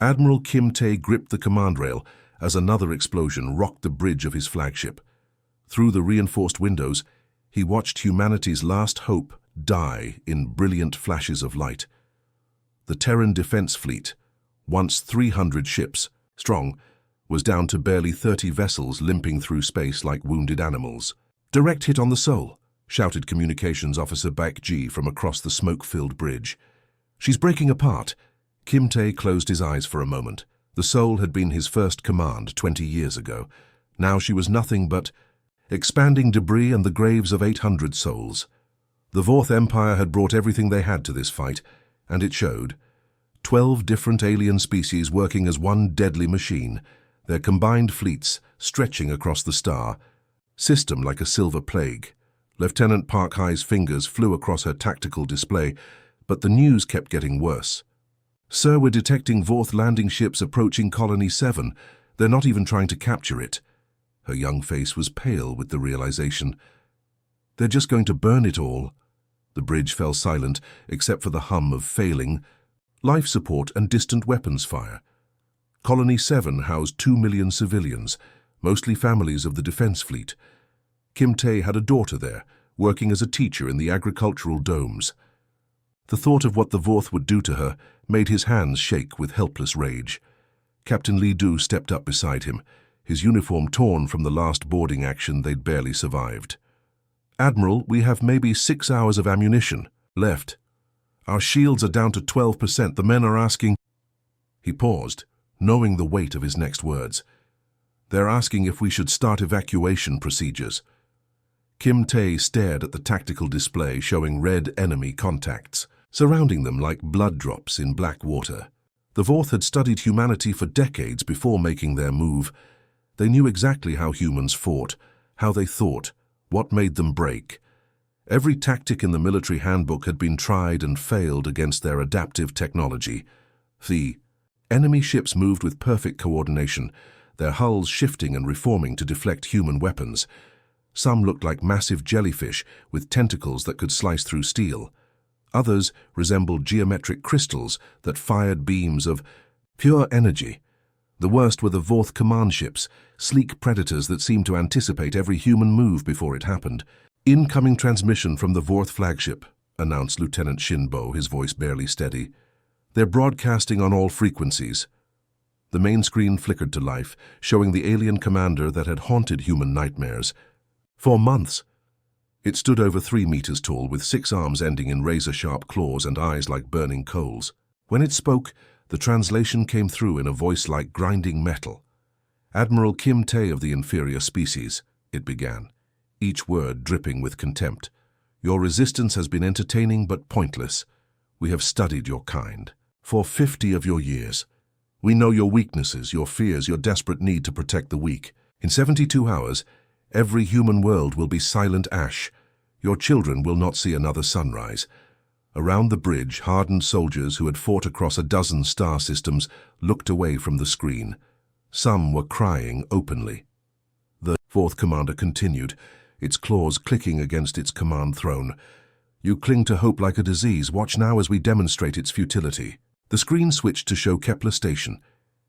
Admiral Kim Tae gripped the command rail as another explosion rocked the bridge of his flagship. Through the reinforced windows, he watched humanity's last hope die in brilliant flashes of light. The Terran Defense Fleet, once 300 ships strong, was down to barely 30 vessels limping through space like wounded animals. "Direct hit on the Soul," shouted Communications Officer Baek Ji from across the smoke-filled bridge. "She's breaking apart." Kim Tae closed his eyes for a moment. The Soul had been his first command 20 years ago. Now she was nothing but expanding debris and the graves of 800 souls. The Vorth Empire had brought everything they had to this fight, and it showed. 12 different alien species working as one deadly machine, their combined fleets stretching across the star, system like a silver plague. Lieutenant Park Hai's fingers flew across her tactical display, but the news kept getting worse. "Sir, we're detecting Vorth landing ships approaching Colony 7. They're not even trying to capture it." Her young face was pale with the realization. "They're just going to burn it all." The bridge fell silent, except for the hum of failing life support and distant weapons fire. Colony 7 housed 2 million civilians, mostly families of the defense fleet. Kim Tae had a daughter there, working as a teacher in the agricultural domes. The thought of what the Vorth would do to her made his hands shake with helpless rage. Captain Lee Du stepped up beside him, his uniform torn from the last boarding action they'd barely survived. "Admiral, we have maybe 6 hours of ammunition left. Our shields are down to 12%. The men are asking—" He paused, knowing the weight of his next words. "They're asking if we should start evacuation procedures." Kim Tae stared at the tactical display showing red enemy contacts, surrounding them like blood drops in black water. The Vorth had studied humanity for decades before making their move. They knew exactly how humans fought, how they thought, what made them break. Every tactic in the military handbook had been tried and failed against their adaptive technology. The enemy ships moved with perfect coordination, their hulls shifting and reforming to deflect human weapons. Some looked like massive jellyfish with tentacles that could slice through steel. Others resembled geometric crystals that fired beams of pure energy. The worst were the Vorth command ships, sleek predators that seemed to anticipate every human move before it happened. "Incoming transmission from the Vorth flagship," announced Lieutenant Shinbo, his voice barely steady. "They're broadcasting on all frequencies." The main screen flickered to life, showing the alien commander that had haunted human nightmares. For months. It stood over 3 meters tall, with 6 arms ending in razor-sharp claws and eyes like burning coals. When it spoke, the translation came through in a voice like grinding metal. "Admiral Kim Tae of the inferior species," it began, each word dripping with contempt. "Your resistance has been entertaining but pointless. We have studied your kind for 50 of your years. We know your weaknesses, your fears, your desperate need to protect the weak. In 72 hours, every human world will be silent ash. Your children will not see another sunrise." Around the bridge, hardened soldiers who had fought across a dozen star systems looked away from the screen. Some were crying openly. The Vorth commander continued, its claws clicking against its command throne. "You cling to hope like a disease. Watch now as we demonstrate its futility." The screen switched to show Kepler Station,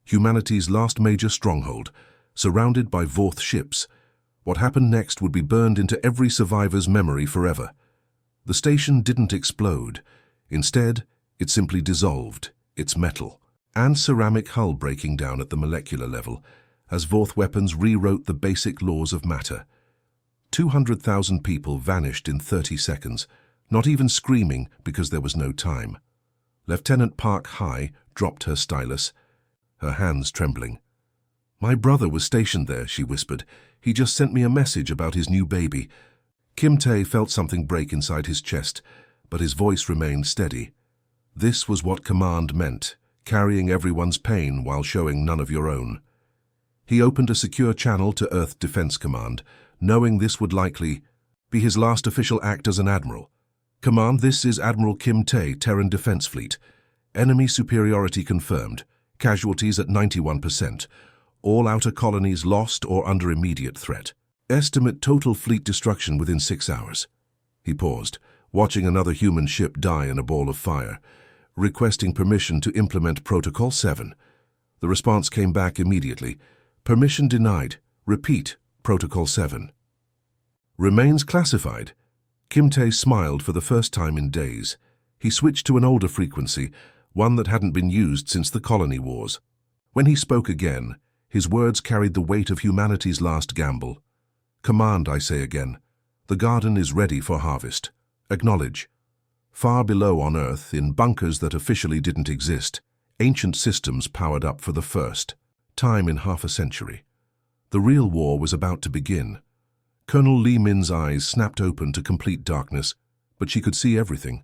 humanity's last major stronghold, surrounded by Vorth ships. What happened next would be burned into every survivor's memory forever. The station didn't explode. Instead, it simply dissolved, its metal and ceramic hull breaking down at the molecular level, as Vorth weapons rewrote the basic laws of matter. 200,000 people vanished in 30 seconds, not even screaming because there was no time. Lieutenant Park Hai dropped her stylus, her hands trembling. "My brother was stationed there," she whispered. "He just sent me a message about his new baby." Kim Tae felt something break inside his chest, but his voice remained steady. This was what command meant, carrying everyone's pain while showing none of your own. He opened a secure channel to Earth Defense Command, knowing this would likely be his last official act as an admiral. "Command, this is Admiral Kim Tae, Terran Defense Fleet. Enemy superiority confirmed. Casualties at 91%. All outer colonies lost or under immediate threat. Estimate total fleet destruction within 6 hours." He paused, watching another human ship die in a ball of fire. "Requesting permission to implement Protocol 7. The response came back immediately. Permission denied. Repeat. Protocol 7. Remains classified. Kimte smiled for the first time in days. He switched to an older frequency, one that hadn't been used since the colony wars. When he spoke again, his words carried the weight of humanity's last gamble. Command, I say again. The garden is ready for harvest. Acknowledge. Far below on Earth, in bunkers that officially didn't exist, ancient systems powered up for the first time in half a century. The real war was about to begin. Colonel Li Min's eyes snapped open to complete darkness, but she could see everything.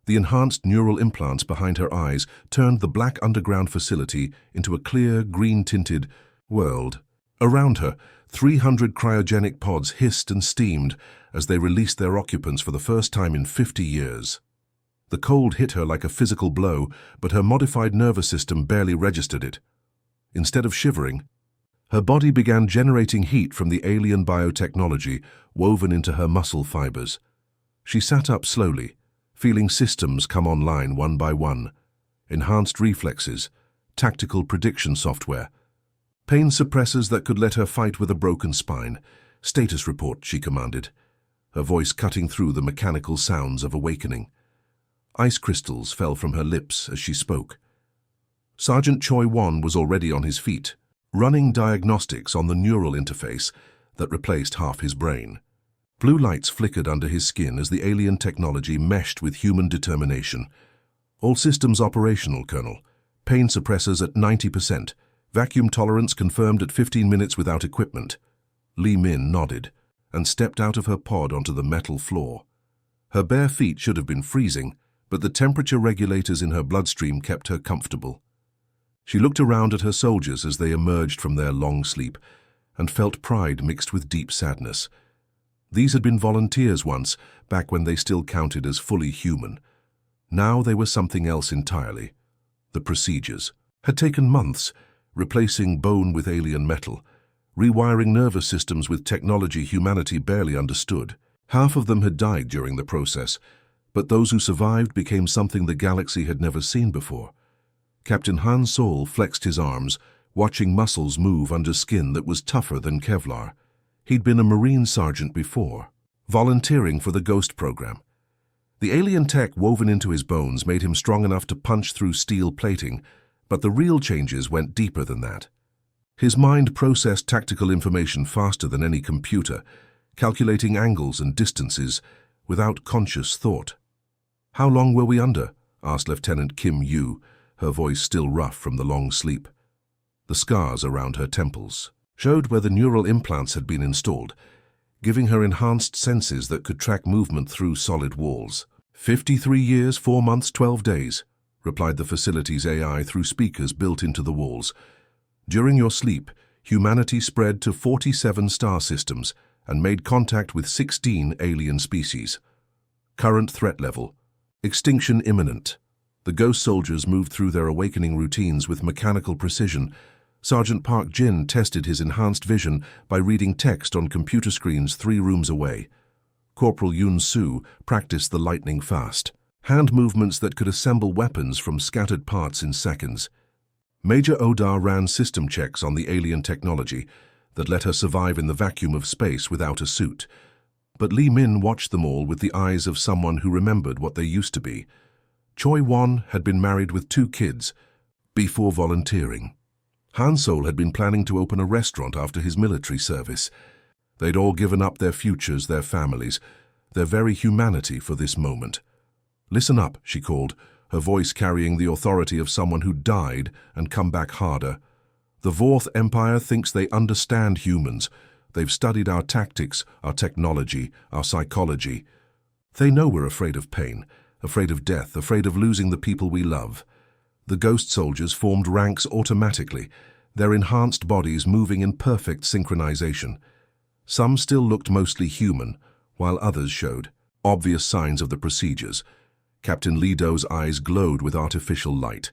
The enhanced neural implants behind her eyes turned the black underground facility into a clear, green-tinted world. Around her, 300 cryogenic pods hissed and steamed as they released their occupants for the first time in 50 years. The cold hit her like a physical blow, but her modified nervous system barely registered it. Instead of shivering, her body began generating heat from the alien biotechnology woven into her muscle fibers. She sat up slowly, feeling systems come online one by one. Enhanced reflexes, tactical prediction software, pain suppressors that could let her fight with a broken spine. Status report, she commanded, her voice cutting through the mechanical sounds of awakening. Ice crystals fell from her lips as she spoke. Sergeant Choi Won was already on his feet, running diagnostics on the neural interface that replaced half his brain. Blue lights flickered under his skin as the alien technology meshed with human determination. All systems operational, Colonel. Pain suppressors at 90%. Vacuum tolerance confirmed at 15 minutes without equipment. Li Min nodded and stepped out of her pod onto the metal floor. Her bare feet should have been freezing, but the temperature regulators in her bloodstream kept her comfortable. She looked around at her soldiers as they emerged from their long sleep and felt pride mixed with deep sadness. These had been volunteers once, back when they still counted as fully human. Now they were something else entirely. The procedures had taken months, replacing bone with alien metal, rewiring nervous systems with technology humanity barely understood. Half of them had died during the process, but those who survived became something the galaxy had never seen before. Captain Han Sol flexed his arms, watching muscles move under skin that was tougher than Kevlar. He'd been a Marine sergeant before, volunteering for the Ghost program. The alien tech woven into his bones made him strong enough to punch through steel plating, but the real changes went deeper than that. His mind processed tactical information faster than any computer, calculating angles and distances without conscious thought. "How long were we under?" asked Lieutenant Kim Yu, her voice still rough from the long sleep. The scars around her temples showed where the neural implants had been installed, giving her enhanced senses that could track movement through solid walls. 53 years, 4 months, 12 days, replied the facility's AI through speakers built into the walls. During your sleep, humanity spread to 47 star systems and made contact with 16 alien species. Current threat level: extinction imminent. The ghost soldiers moved through their awakening routines with mechanical precision. Sergeant Park Jin tested his enhanced vision by reading text on computer screens 3 rooms away. Corporal Yun Su practiced the lightning fast, hand movements that could assemble weapons from scattered parts in seconds. Major Odar ran system checks on the alien technology that let her survive in the vacuum of space without a suit. But Li Min watched them all with the eyes of someone who remembered what they used to be. Choi Won had been married with 2 kids before volunteering. Han Sol had been planning to open a restaurant after his military service. They'd all given up their futures, their families, their very humanity for this moment. "Listen up," she called, her voice carrying the authority of someone who died and come back harder. "The Vorth Empire thinks they understand humans. They've studied our tactics, our technology, our psychology. They know we're afraid of pain, afraid of death, afraid of losing the people we love." The ghost soldiers formed ranks automatically, their enhanced bodies moving in perfect synchronization. Some still looked mostly human, while others showed obvious signs of the procedures. Captain Li Do's eyes glowed with artificial light.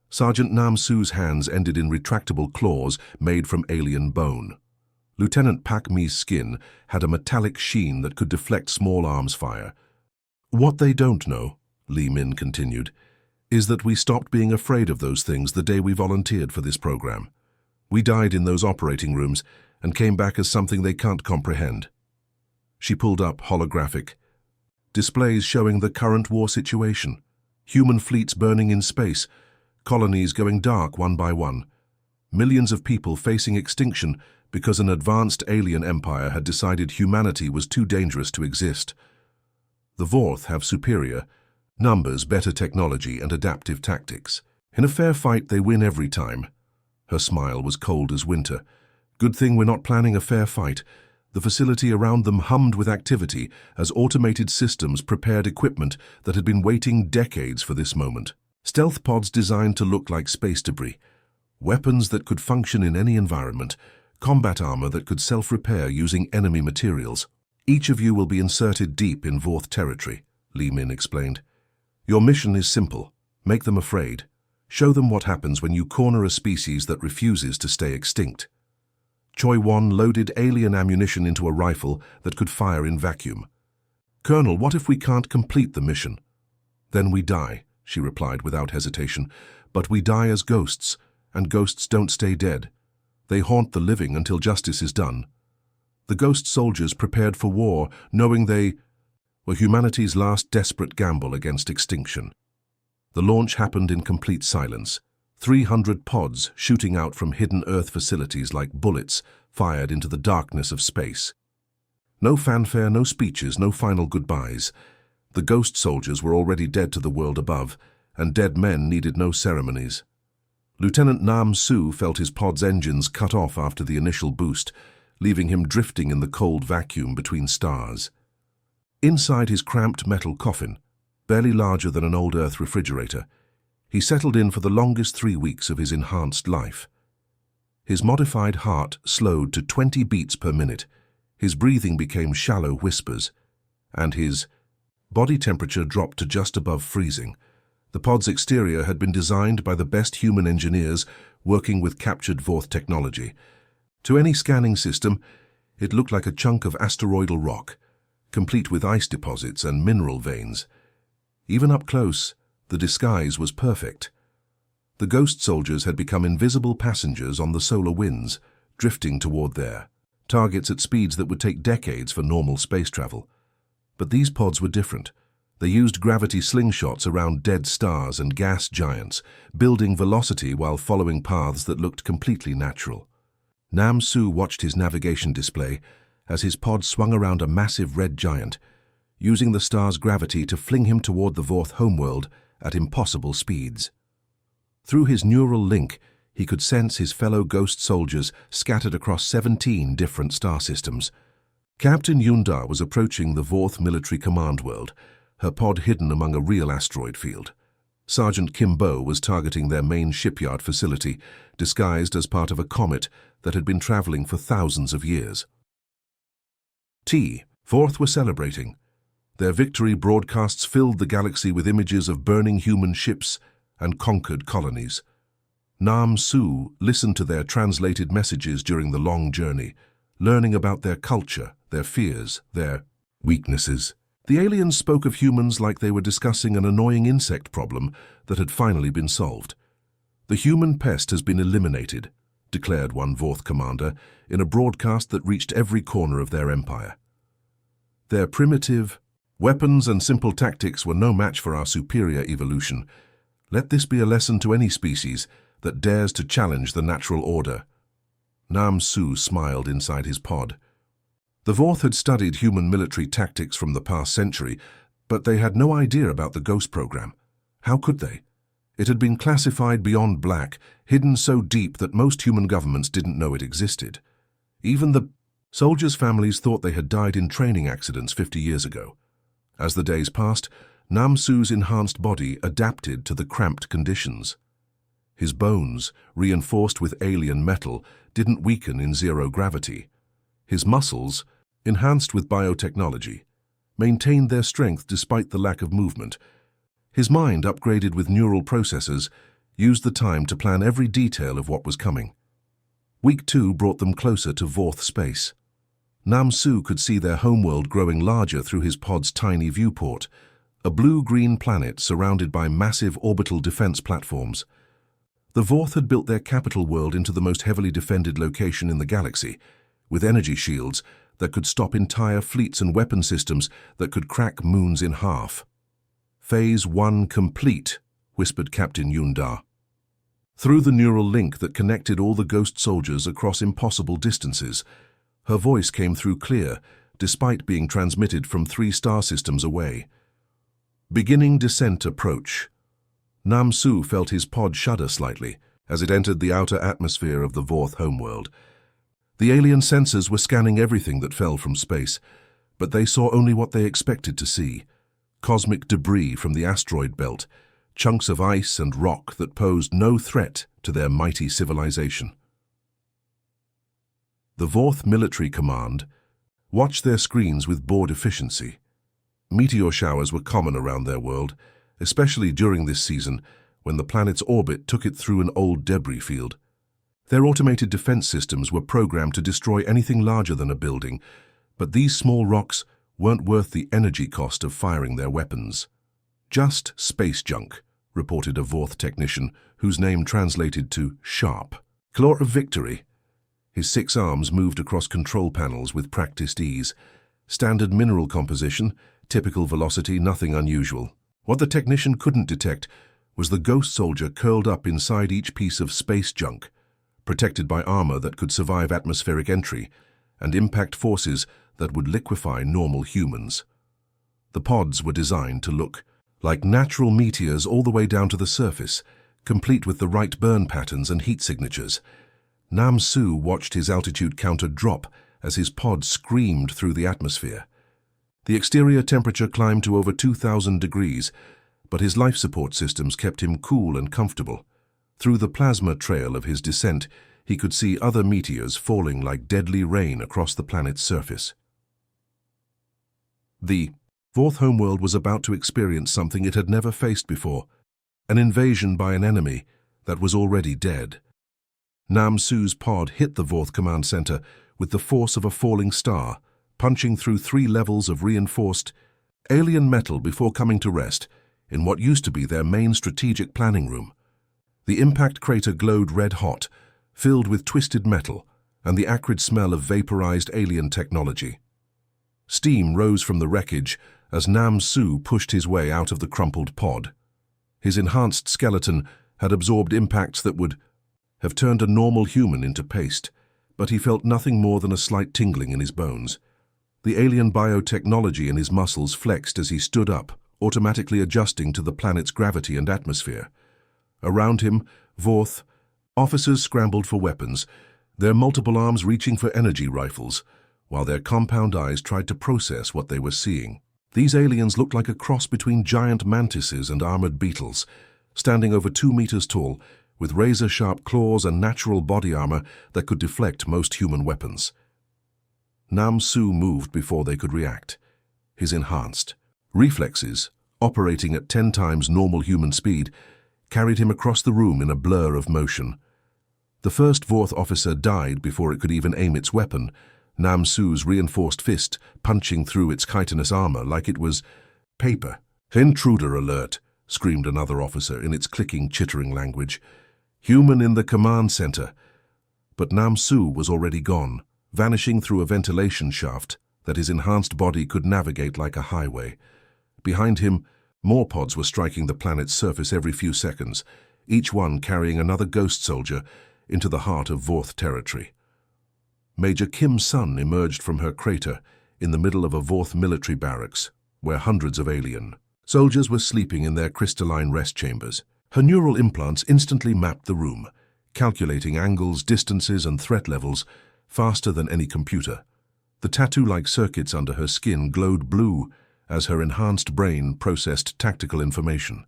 Sergeant Nam Su's hands ended in retractable claws made from alien bone. Lieutenant Pak Mi's skin had a metallic sheen that could deflect small arms fire. "What they don't know," Li Min continued, is that we stopped being afraid of those things the day we volunteered for this program. We died in those operating rooms and came back as something they can't comprehend. She pulled up holographic displays showing the current war situation. Human fleets burning in space, colonies going dark one by one, millions of people facing extinction because an advanced alien empire had decided humanity was too dangerous to exist. The Vorth have superior numbers, better technology, and adaptive tactics. In a fair fight, they win every time. Her smile was cold as winter. Good thing we're not planning a fair fight. The facility around them hummed with activity as automated systems prepared equipment that had been waiting decades for this moment. Stealth pods designed to look like space debris, weapons that could function in any environment, combat armor that could self-repair using enemy materials. Each of you will be inserted deep in Vorth territory, Li Min explained. Your mission is simple. Make them afraid. Show them what happens when you corner a species that refuses to stay extinct. Choi Won loaded alien ammunition into a rifle that could fire in vacuum. Colonel, what if we can't complete the mission? Then we die, she replied without hesitation. But we die as ghosts, and ghosts don't stay dead. They haunt the living until justice is done. The ghost soldiers prepared for war, knowing they were humanity's last desperate gamble against extinction. The launch happened in complete silence. 300 pods shooting out from hidden Earth facilities like bullets fired into the darkness of space. No fanfare, no speeches, no final goodbyes. The ghost soldiers were already dead to the world above, and dead men needed no ceremonies. Lieutenant Nam Su felt his pod's engines cut off after the initial boost, leaving him drifting in the cold vacuum between stars. Inside his cramped metal coffin, barely larger than an old Earth refrigerator, he settled in for the longest 3 weeks of his enhanced life. His modified heart slowed to 20 beats per minute, his breathing became shallow whispers, and his body temperature dropped to just above freezing. The pod's exterior had been designed by the best human engineers working with captured Vorth technology. To any scanning system, it looked like a chunk of asteroidal rock, complete with ice deposits and mineral veins. Even up close, the disguise was perfect. The ghost soldiers had become invisible passengers on the solar winds, drifting toward their targets at speeds that would take decades for normal space travel. But these pods were different. They used gravity slingshots around dead stars and gas giants, building velocity while following paths that looked completely natural. Nam Su watched his navigation display as his pod swung around a massive red giant, using the star's gravity to fling him toward the Vorth homeworld at impossible speeds. Through his neural link, he could sense his fellow ghost soldiers scattered across 17 different star systems. Captain Yunda was approaching the Vorth military command world, her pod hidden among a real asteroid field. Sergeant Kimbo was targeting their main shipyard facility, disguised as part of a comet that had been traveling for thousands of years. Vorth were celebrating. Their victory broadcasts filled the galaxy with images of burning human ships and conquered colonies. Nam Su listened to their translated messages during the long journey, learning about their culture, their fears, their weaknesses. The aliens spoke of humans like they were discussing an annoying insect problem that had finally been solved. The human pest has been eliminated, declared one Vorth commander in a broadcast that reached every corner of their empire. Their primitive weapons and simple tactics were no match for our superior evolution. Let this be a lesson to any species that dares to challenge the natural order. Nam Su smiled inside his pod. The Vorth had studied human military tactics from the past century, but they had no idea about the Ghost program. How could they? It had been classified beyond black, hidden so deep that most human governments didn't know it existed. Even the soldiers' families thought they had died in training accidents 50 years ago. As the days passed, Nam Su's enhanced body adapted to the cramped conditions. His bones, reinforced with alien metal, didn't weaken in zero gravity. His muscles, enhanced with biotechnology, maintained their strength despite the lack of movement. His mind, upgraded with neural processors, used the time to plan every detail of what was coming. Week 2 brought them closer to Vorth space. Nam Su could see their homeworld growing larger through his pod's tiny viewport, a blue-green planet surrounded by massive orbital defense platforms. The Vorth had built their capital world into the most heavily defended location in the galaxy, with energy shields that could stop entire fleets and weapon systems that could crack moons in half. "Phase 1 complete," whispered Captain Yundar. Through the neural link that connected all the ghost soldiers across impossible distances, her voice came through clear, despite being transmitted from 3 star systems away. Beginning descent approach. Nam Su felt his pod shudder slightly as it entered the outer atmosphere of the Vorth homeworld. The alien sensors were scanning everything that fell from space, but they saw only what they expected to see: cosmic debris from the asteroid belt, chunks of ice and rock that posed no threat to their mighty civilization. The Vorth Military Command watched their screens with bored efficiency. Meteor showers were common around their world, especially during this season when the planet's orbit took it through an old debris field. Their automated defense systems were programmed to destroy anything larger than a building, but these small rocks weren't worth the energy cost of firing their weapons. "Just space junk," reported a Vorth technician whose name translated to Sharp. "Claw of victory." His 6 arms moved across control panels with practiced ease. Standard mineral composition, typical velocity, nothing unusual. What the technician couldn't detect was the ghost soldier curled up inside each piece of space junk, protected by armor that could survive atmospheric entry and impact forces that would liquefy normal humans. The pods were designed to look like natural meteors all the way down to the surface, complete with the right burn patterns and heat signatures. Nam Su watched his altitude counter drop as his pod screamed through the atmosphere. The exterior temperature climbed to over 2,000 degrees, but his life support systems kept him cool and comfortable. Through the plasma trail of his descent, he could see other meteors falling like deadly rain across the planet's surface. The Vorth homeworld was about to experience something it had never faced before: an invasion by an enemy that was already dead. Nam Su's pod hit the Vorth command center with the force of a falling star, punching through 3 levels of reinforced alien metal before coming to rest in what used to be their main strategic planning room. The impact crater glowed red-hot, filled with twisted metal and the acrid smell of vaporized alien technology. Steam rose from the wreckage as Nam Su pushed his way out of the crumpled pod. His enhanced skeleton had absorbed impacts that would have turned a normal human into paste, but he felt nothing more than a slight tingling in his bones. The alien biotechnology in his muscles flexed as he stood up, automatically adjusting to the planet's gravity and atmosphere. Around him, Vorth officers scrambled for weapons, their multiple arms reaching for energy rifles, while their compound eyes tried to process what they were seeing. These aliens looked like a cross between giant mantises and armored beetles, standing over 2 meters tall, with razor-sharp claws and natural body armor that could deflect most human weapons. Nam Su moved before they could react. His enhanced reflexes, operating at 10 times normal human speed, carried him across the room in a blur of motion. The first Vorth officer died before it could even aim its weapon, Nam Su's reinforced fist punching through its chitinous armor like it was paper. "Intruder alert," screamed another officer in its clicking, chittering language. "Human in the command center." But Nam Su was already gone, vanishing through a ventilation shaft that his enhanced body could navigate like a highway. Behind him, more pods were striking the planet's surface every few seconds, each one carrying another ghost soldier into the heart of Vorth territory. Major Kim Sun emerged from her crater in the middle of a Vorth military barracks, where hundreds of alien soldiers were sleeping in their crystalline rest chambers. Her neural implants instantly mapped the room, calculating angles, distances, and threat levels faster than any computer. The tattoo-like circuits under her skin glowed blue as her enhanced brain processed tactical information.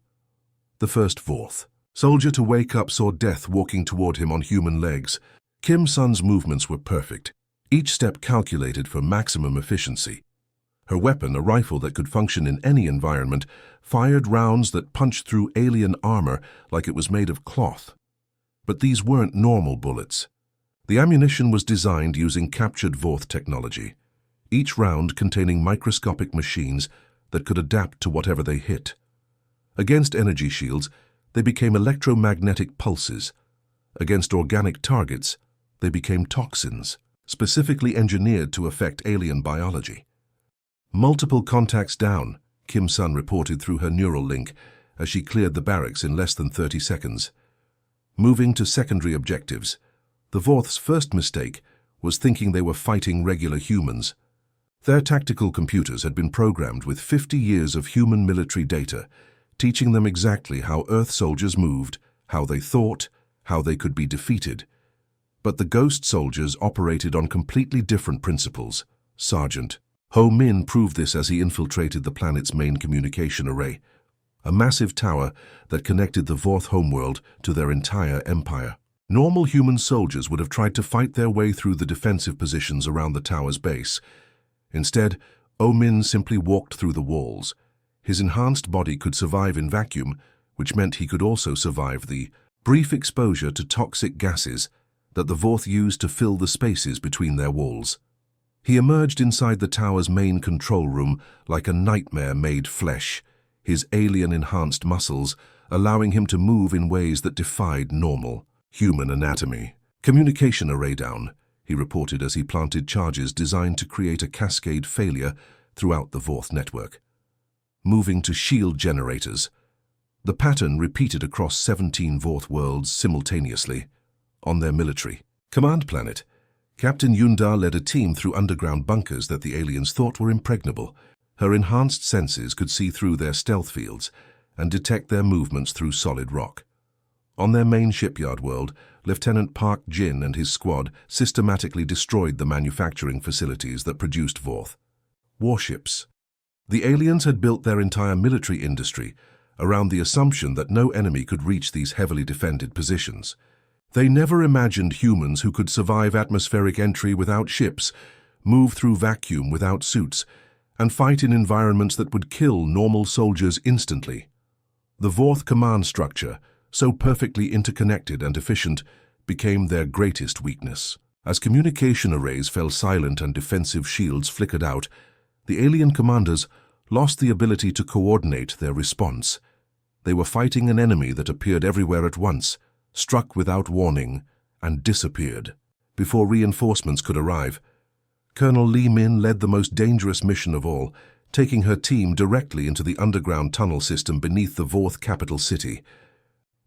The first Vorth soldier to wake up saw death walking toward him on human legs. Kim Sun's movements were perfect, each step calculated for maximum efficiency. Her weapon, a rifle that could function in any environment, fired rounds that punched through alien armor like it was made of cloth. But these weren't normal bullets. The ammunition was designed using captured Vorth technology, each round containing microscopic machines that could adapt to whatever they hit. Against energy shields, they became electromagnetic pulses. Against organic targets, they became toxins, specifically engineered to affect alien biology. Multiple contacts down, Kim Sun reported through her neural link as she cleared the barracks in less than 30 seconds. Moving to secondary objectives, the Vorth's first mistake was thinking they were fighting regular humans. Their tactical computers had been programmed with 50 years of human military data, teaching them exactly how Earth soldiers moved, how they thought, how they could be defeated. But the ghost soldiers operated on completely different principles. Sergeant Ho Min proved this as he infiltrated the planet's main communication array, a massive tower that connected the Vorth homeworld to their entire empire. Normal human soldiers would have tried to fight their way through the defensive positions around the tower's base. Instead, Ho Min simply walked through the walls. His enhanced body could survive in vacuum, which meant he could also survive the brief exposure to toxic gases that the Vorth used to fill the spaces between their walls. He emerged inside the tower's main control room like a nightmare made flesh, his alien-enhanced muscles allowing him to move in ways that defied normal human anatomy. Communication array down, he reported as he planted charges designed to create a cascade failure throughout the Vorth network. Moving to shield generators. The pattern repeated across 17 Vorth worlds simultaneously. On their military command planet, Captain Yundar led a team through underground bunkers that the aliens thought were impregnable. Her enhanced senses could see through their stealth fields and detect their movements through solid rock. On their main shipyard world, Lieutenant Park Jin and his squad systematically destroyed the manufacturing facilities that produced Vorth warships. The aliens had built their entire military industry around the assumption that no enemy could reach these heavily defended positions. They never imagined humans who could survive atmospheric entry without ships, move through vacuum without suits, and fight in environments that would kill normal soldiers instantly. The Vorth command structure, so perfectly interconnected and efficient, became their greatest weakness. As communication arrays fell silent and defensive shields flickered out, the alien commanders lost the ability to coordinate their response. They were fighting an enemy that appeared everywhere at once, struck without warning, and disappeared. Before reinforcements could arrive, Colonel Li Min led the most dangerous mission of all, taking her team directly into the underground tunnel system beneath the Vorth capital city.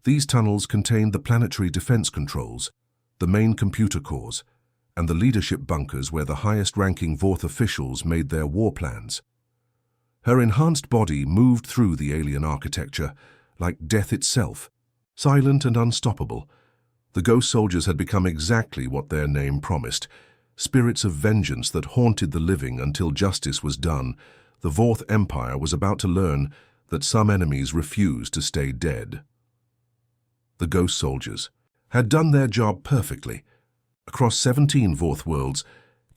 These tunnels contained the planetary defense controls, the main computer cores, and the leadership bunkers where the highest-ranking Vorth officials made their war plans. Her enhanced body moved through the alien architecture like death itself, silent and unstoppable. The ghost soldiers had become exactly what their name promised, spirits of vengeance that haunted the living until justice was done. The Vorth Empire was about to learn that some enemies refused to stay dead. The ghost soldiers had done their job perfectly. Across 17 Vorth worlds,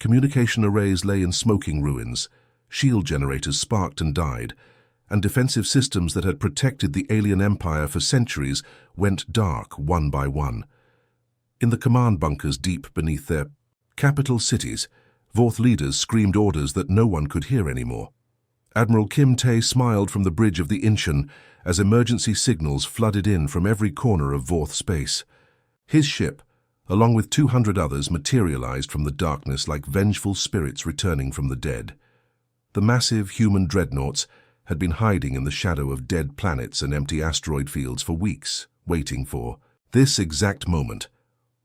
communication arrays lay in smoking ruins, shield generators sparked and died, and defensive systems that had protected the alien empire for centuries went dark one by one. In the command bunkers deep beneath their capital cities, Vorth leaders screamed orders that no one could hear anymore. Admiral Kim Tae smiled from the bridge of the Incheon as emergency signals flooded in from every corner of Vorth space. His ship, along with 200 others, materialized from the darkness like vengeful spirits returning from the dead. The massive human dreadnoughts had been hiding in the shadow of dead planets and empty asteroid fields for weeks, waiting for this exact moment.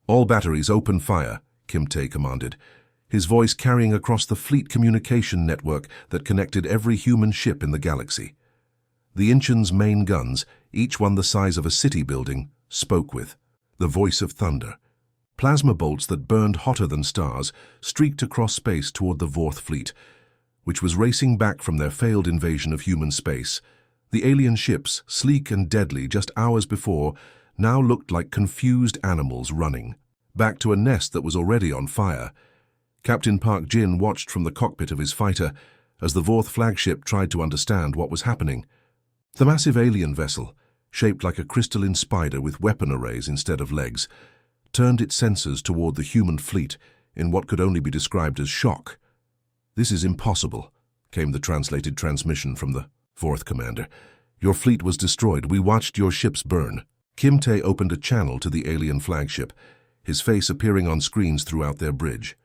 "All batteries open fire," Kim Tae commanded, his voice carrying across the fleet communication network that connected every human ship in the galaxy. The Incheon's main guns, each one the size of a city building, spoke with the voice of thunder. Plasma bolts that burned hotter than stars streaked across space toward the Vorth fleet, which was racing back from their failed invasion of human space. The alien ships, sleek and deadly just hours before, now looked like confused animals running back to a nest that was already on fire. Captain Park Jin watched from the cockpit of his fighter as the Vorth flagship tried to understand what was happening. The massive alien vessel, shaped like a crystalline spider with weapon arrays instead of legs, turned its sensors toward the human fleet in what could only be described as shock. "This is impossible," came the translated transmission from the fourth commander. "Your fleet was destroyed. We watched your ships burn." Kim Tae opened a channel to the alien flagship, his face appearing on screens throughout their bridge.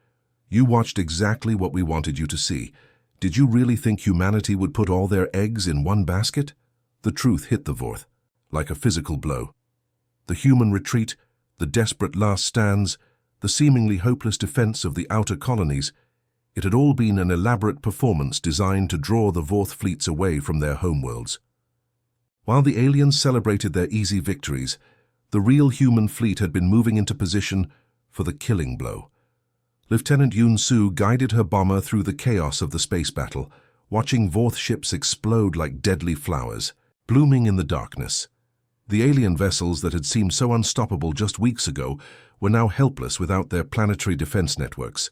"You watched exactly what we wanted you to see. Did you really think humanity would put all their eggs in one basket?" The truth hit the Vorth, like a physical blow. The human retreat, the desperate last stands, the seemingly hopeless defense of the outer colonies, it had all been an elaborate performance designed to draw the Vorth fleets away from their homeworlds. While the aliens celebrated their easy victories, the real human fleet had been moving into position for the killing blow. Lieutenant Yoon Soo guided her bomber through the chaos of the space battle, watching Vorth ships explode like deadly flowers, blooming in the darkness. The alien vessels that had seemed so unstoppable just weeks ago were now helpless without their planetary defense networks.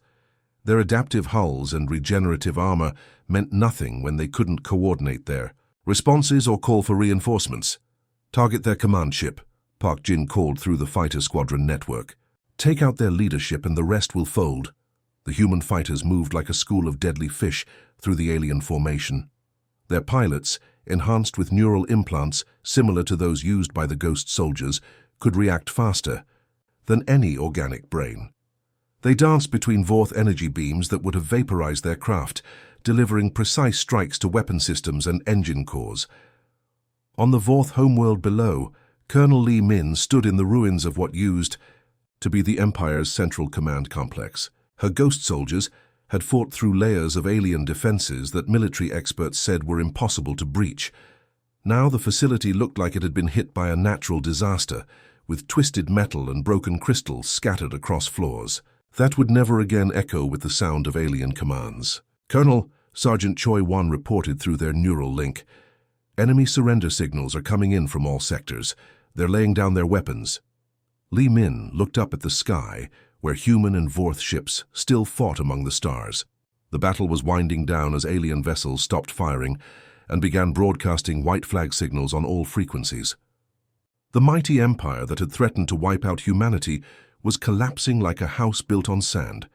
Their adaptive hulls and regenerative armor meant nothing when they couldn't coordinate their responses or call for reinforcements. "Target their command ship," Park Jin called through the fighter squadron network. "Take out their leadership and the rest will fold." The human fighters moved like a school of deadly fish through the alien formation. Their pilots, enhanced with neural implants similar to those used by the ghost soldiers, could react faster than any organic brain. They danced between Vorth energy beams that would have vaporized their craft, delivering precise strikes to weapon systems and engine cores. On the Vorth homeworld below, Colonel Lee Min stood in the ruins of what used to be the Empire's central command complex. Her ghost soldiers had fought through layers of alien defenses that military experts said were impossible to breach. Now the facility looked like it had been hit by a natural disaster, with twisted metal and broken crystals scattered across floors. That would never again echo with the sound of alien commands. "Colonel," Sergeant Choi Won reported through their neural link, "enemy surrender signals are coming in from all sectors. They're laying down their weapons." Lee Min looked up at the sky, where human and Vorth ships still fought among the stars. The battle was winding down as alien vessels stopped firing and began broadcasting white flag signals on all frequencies. The mighty empire that had threatened to wipe out humanity was collapsing like a house built on sand.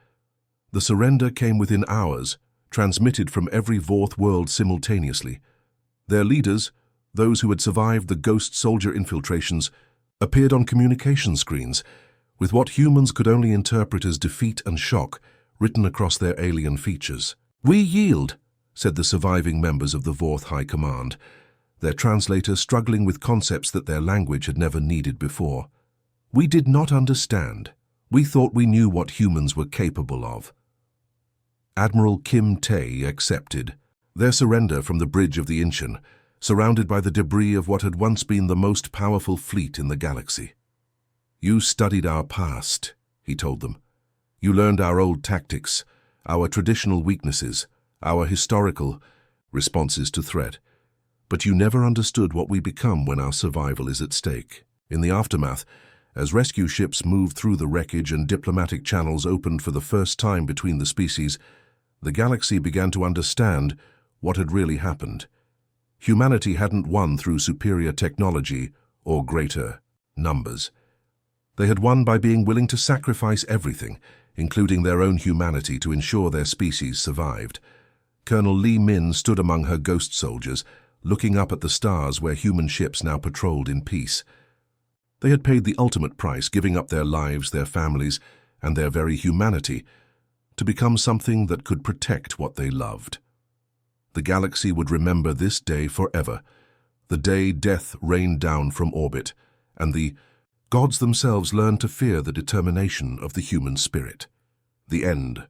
The surrender came within hours, transmitted from every Vorth world simultaneously. Their leaders, those who had survived the ghost soldier infiltrations, appeared on communication screens, with what humans could only interpret as defeat and shock written across their alien features. "We yield," said the surviving members of the Vorth High Command, their translator struggling with concepts that their language had never needed before. "We did not understand. We thought we knew what humans were capable of." Admiral Kim Tae accepted. Their surrender from the bridge of the Incheon, surrounded by the debris of what had once been the most powerful fleet in the galaxy. "You studied our past," he told them. "You learned our old tactics, our traditional weaknesses, our historical responses to threat. But you never understood what we become when our survival is at stake." In the aftermath, as rescue ships moved through the wreckage and diplomatic channels opened for the first time between the species, the galaxy began to understand what had really happened. Humanity hadn't won through superior technology or greater numbers. They had won by being willing to sacrifice everything, including their own humanity, to ensure their species survived. Colonel Lee Min stood among her ghost soldiers, looking up at the stars where human ships now patrolled in peace. They had paid the ultimate price, giving up their lives, their families, and their very humanity, to become something that could protect what they loved. The galaxy would remember this day forever, the day death rained down from orbit, and the gods themselves learned to fear the determination of the human spirit. The end